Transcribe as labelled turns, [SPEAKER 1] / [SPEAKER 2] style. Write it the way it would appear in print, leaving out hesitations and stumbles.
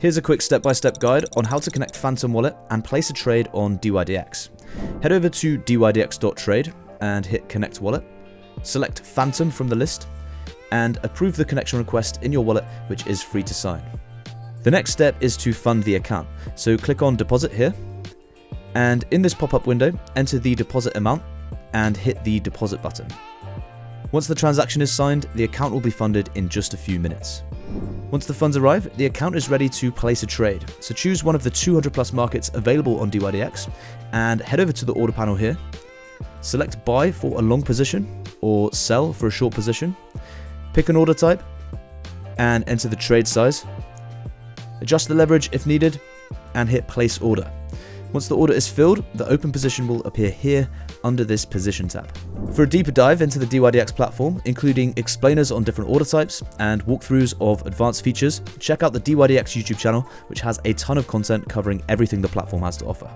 [SPEAKER 1] Here's a quick step-by-step guide on how to connect Phantom Wallet and place a trade on dYdX. Head over to dYdX.trade and hit Connect Wallet. Select Phantom from the list and approve the connection request in your wallet, which is free to sign. The next step is to fund the account, so click on Deposit here, and in this pop-up window, enter the deposit amount and hit the Deposit button. Once the transaction is signed, the account will be funded in just a few minutes. Once the funds arrive, the account is ready to place a trade, so choose one of the 200 plus markets available on dYdX and head over to the order panel here. Select buy for a long position or sell for a short position. Pick an order type and enter the trade size. Adjust the leverage if needed and hit place order. Once the order is filled, the open position will appear here under this position tab. For a deeper dive into the dYdX platform, including explainers on different order types and walkthroughs of advanced features, check out the dYdX YouTube channel, which has a ton of content covering everything the platform has to offer.